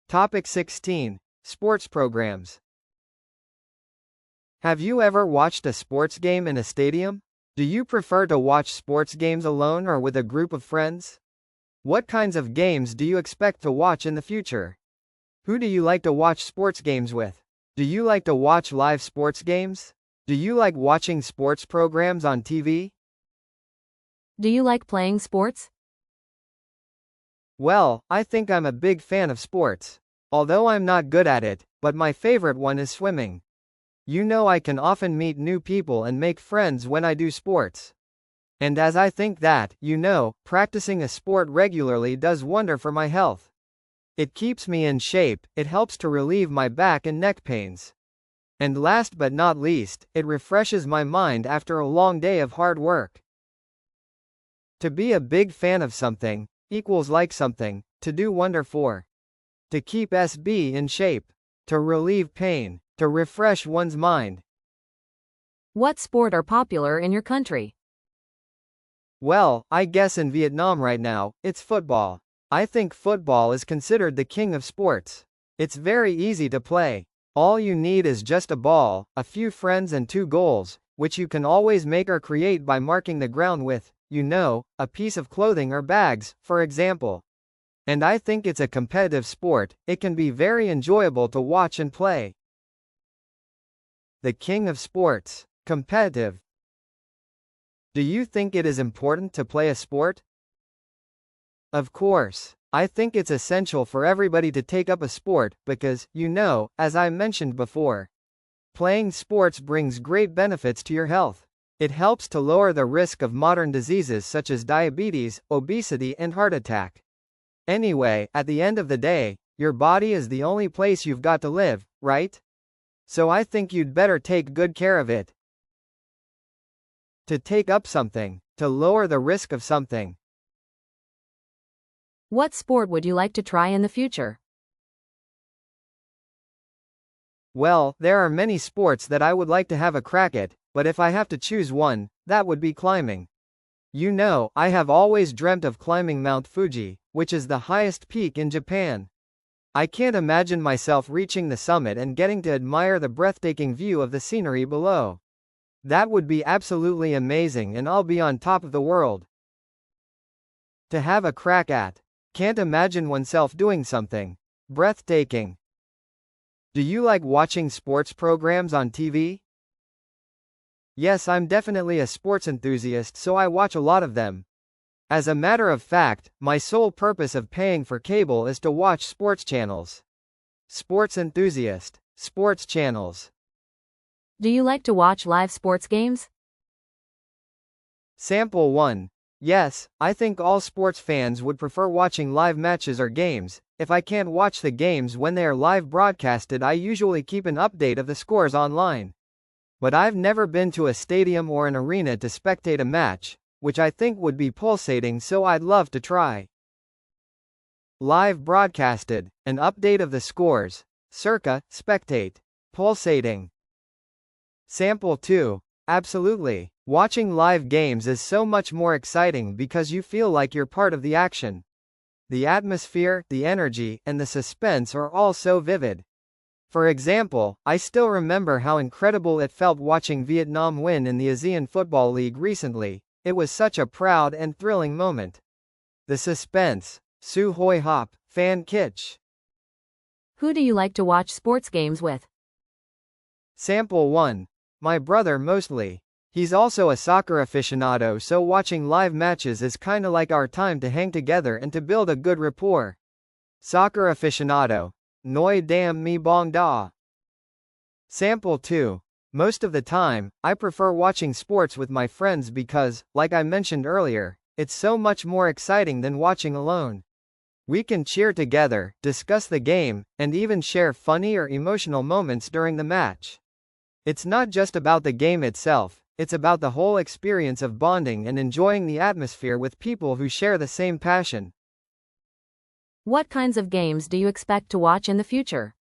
Topic 16. Sports programs. Have you ever watched a sports game in a stadium? Do you prefer to watch sports games alone or with a group of friends? What kinds of games do you expect to watch in the future? Who do you like to watch sports games with? Do you like to watch live sports games? Do you like watching sports programs on TV? Do you like playing sports? Well, I think I'm a big fan of sports. Although I'm not good at it, but my favorite one is swimming. You know, I can often meet new people and make friends when I do sports. And as I think that, practicing a sport regularly does wonder for my health. It keeps me in shape, it helps to relieve my back and neck pains. And last but not least, it refreshes my mind after a long day of hard work. To be a big fan of something equals like something to do wonder for. To keep SB in shape. To relieve pain. To refresh one's mind. What sport are popular in your country? Well, I guess in Vietnam right now, it's football. I think football is considered the king of sports. It's very easy to play. All you need is just a ball, a few friends and 2 goals, which you can always make or create by marking the ground with, a piece of clothing or bags, for example. And I think it's a competitive sport. It can be very enjoyable to watch and play. The king of sports. Competitive. Do you think it is important to play a sport? Of course. I think it's essential for everybody to take up a sport because, as I mentioned before, playing sports brings great benefits to your health. It helps to lower the risk of modern diseases such as diabetes, obesity, and heart attack. Anyway, at the end of the day, your body is the only place you've got to live, right? So I think you'd better take good care of it. To take up something. To lower the risk of something. What sport would you like to try in the future? Well, there are many sports that I would like to have a crack at, but if I have to choose one, that would be climbing. I have always dreamt of climbing Mount Fuji, which is the highest peak in Japan. I can't imagine myself reaching the summit and getting to admire the breathtaking view of the scenery below. That would be absolutely amazing, and I'll be on top of the world. To have a crack at. Can't imagine oneself doing something breathtaking. Do you like watching sports programs on TV? Yes, I'm definitely a sports enthusiast, so I watch a lot of them. As a matter of fact, my sole purpose of paying for cable is to watch sports channels. Sports enthusiast. Sports channels. Do you like to watch live sports games? Sample 1. Yes, I think all sports fans would prefer watching live matches or games. If I can't watch the games when they are live broadcasted, I usually keep an update of the scores online. But I've never been to a stadium or an arena to spectate a match, which I think would be pulsating, so I'd love to try. Live broadcasted. An update of the scores. Circa, spectate. Pulsating. Sample 2. Absolutely. Watching live games is so much more exciting because you feel like you're part of the action. The atmosphere, the energy, and the suspense are all so vivid. For example, I still remember how incredible it felt watching Vietnam win in the ASEAN Football League recently. It was such a proud and thrilling moment. The suspense. Su Hoi Hop, Fan Kitch. Who do you like to watch sports games with? Sample 1. My brother mostly. He's also a soccer aficionado, so watching live matches is kinda like our time to hang together and to build a good rapport. Soccer aficionado. Noi dam mi bong da. Sample 2. Most of the time, I prefer watching sports with my friends because, like I mentioned earlier, it's so much more exciting than watching alone. We can cheer together, discuss the game, and even share funny or emotional moments during the match. It's not just about the game itself, it's about the whole experience of bonding and enjoying the atmosphere with people who share the same passion. What kinds of games do you expect to watch in the future?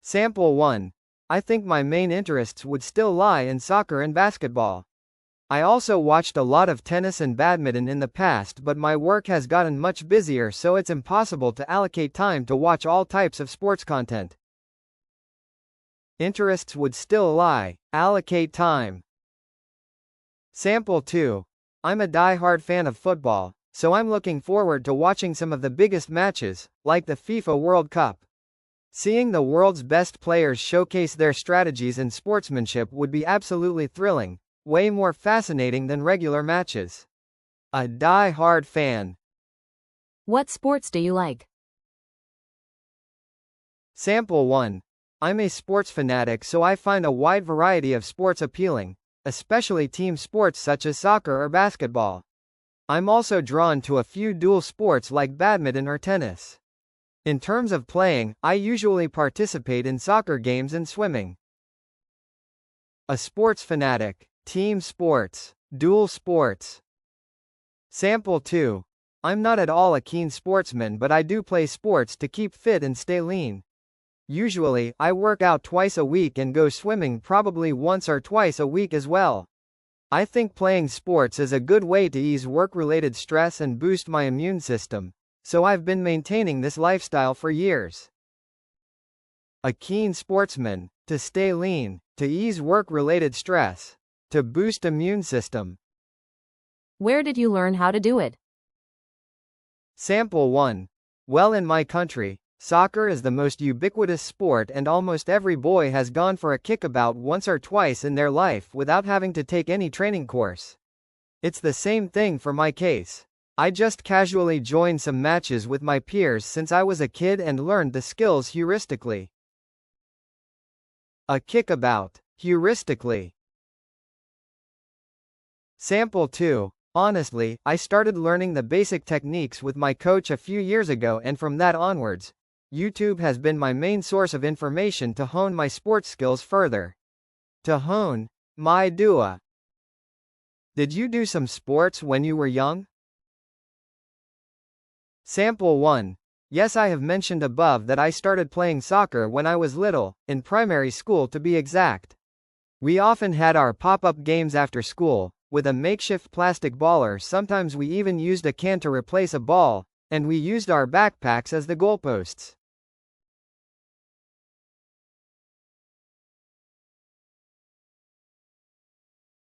Sample 1. I think my main interests would still lie in soccer and basketball. I also watched a lot of tennis and badminton in the past, but my work has gotten much busier, so it's impossible to allocate time to watch all types of sports content. Interests would still lie. Allocate time. Sample 2. I'm a die-hard fan of football, so I'm looking forward to watching some of the biggest matches, like the FIFA World Cup. Seeing the world's best players showcase their strategies and sportsmanship would be absolutely thrilling, way more fascinating than regular matches. A die-hard fan. What sports do you like? Sample 1. I'm a sports fanatic, so I find a wide variety of sports appealing, especially team sports such as soccer or basketball. I'm also drawn to a few dual sports like badminton or tennis. In terms of playing, I usually participate in soccer games and swimming. A sports fanatic. Team sports. Dual sports. Sample 2. I'm not at all a keen sportsman, but I do play sports to keep fit and stay lean. Usually, I work out twice a week and go swimming probably once or twice a week as well. I think playing sports is a good way to ease work-related stress and boost my immune system, so I've been maintaining this lifestyle for years. A keen sportsman. To stay lean, to ease work-related stress, to boost immune system. Where did you learn how to do it? Sample 1. Well, in my country, soccer is the most ubiquitous sport, and almost every boy has gone for a kickabout once or twice in their life without having to take any training course. It's the same thing for my case. I just casually joined some matches with my peers since I was a kid and learned the skills heuristically. A kickabout. Heuristically. Sample 2. Honestly, I started learning the basic techniques with my coach a few years ago, and from that onwards, YouTube has been my main source of information to hone my sports skills further. To hone my dua. Did you do some sports when you were young? Sample 1. Yes, I have mentioned above that I started playing soccer when I was little, in primary school to be exact. We often had our pop-up games after school, with a makeshift plastic baller. Sometimes we even used a can to replace a ball, and we used our backpacks as the goalposts.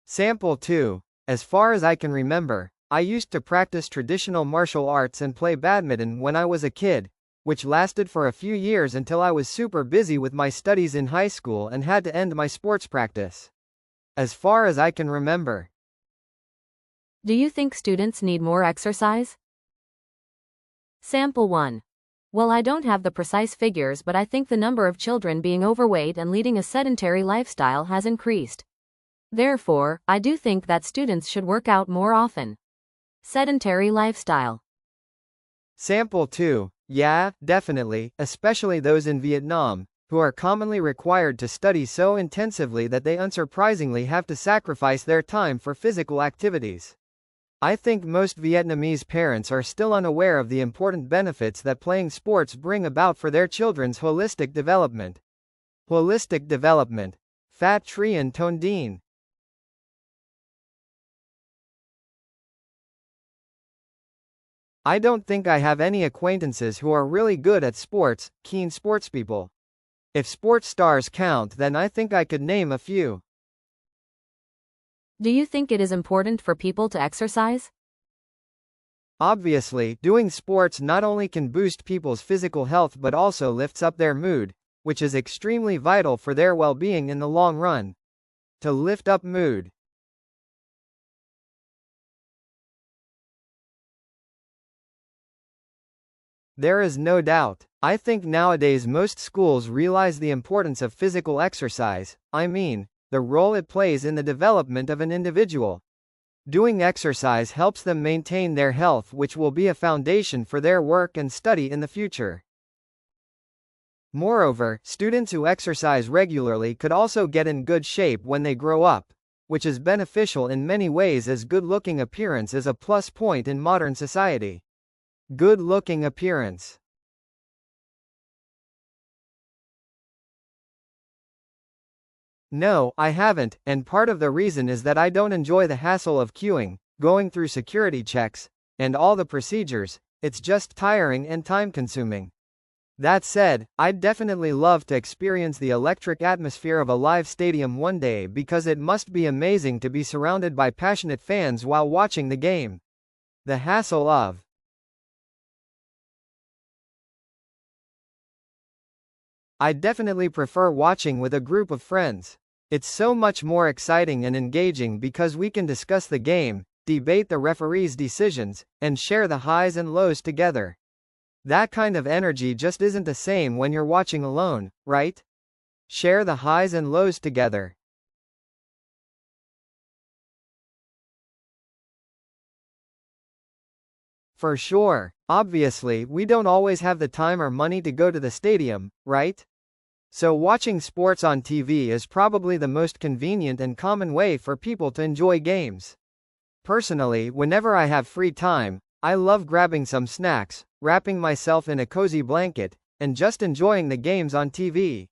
Sample 2. As far as I can remember, I used to practice traditional martial arts and play badminton when I was a kid, which lasted for a few years until I was super busy with my studies in high school and had to end my sports practice. As far as I can remember. Do you think students need more exercise? Sample 1. Well, I don't have the precise figures, but I think the number of children being overweight and leading a sedentary lifestyle has increased. Therefore, I do think that students should work out more often. Sedentary lifestyle. Sample 2. Yeah, definitely, especially those in Vietnam, who are commonly required to study so intensively that they unsurprisingly have to sacrifice their time for physical activities. I think most Vietnamese parents are still unaware of the important benefits that playing sports bring about for their children's holistic development. Holistic development. Phat Trien Ton Dien. I don't think I have any acquaintances who are really good at sports, keen sportspeople. If sports stars count, then I think I could name a few. Do you think it is important for people to exercise? Obviously, doing sports not only can boost people's physical health but also lifts up their mood, which is extremely vital for their well-being in the long run. To lift up mood. There is no doubt. I think nowadays most schools realize the importance of physical exercise, the role it plays in the development of an individual. Doing exercise helps them maintain their health, which will be a foundation for their work and study in the future. Moreover, students who exercise regularly could also get in good shape when they grow up, which is beneficial in many ways, as good-looking appearance is a plus point in modern society. Good-looking appearance. No, I haven't, and part of the reason is that I don't enjoy the hassle of queuing, going through security checks, and all the procedures. It's just tiring and time consuming. That said, I'd definitely love to experience the electric atmosphere of a live stadium one day because it must be amazing to be surrounded by passionate fans while watching the game. The hassle of I definitely prefer watching with a group of friends. It's so much more exciting and engaging because we can discuss the game, debate the referee's decisions, and share the highs and lows together. That kind of energy just isn't the same when you're watching alone, right? Share the highs and lows together. For sure. Obviously, we don't always have the time or money to go to the stadium, right? So watching sports on TV is probably the most convenient and common way for people to enjoy games. Personally, whenever I have free time, I love grabbing some snacks, wrapping myself in a cozy blanket, and just enjoying the games on TV.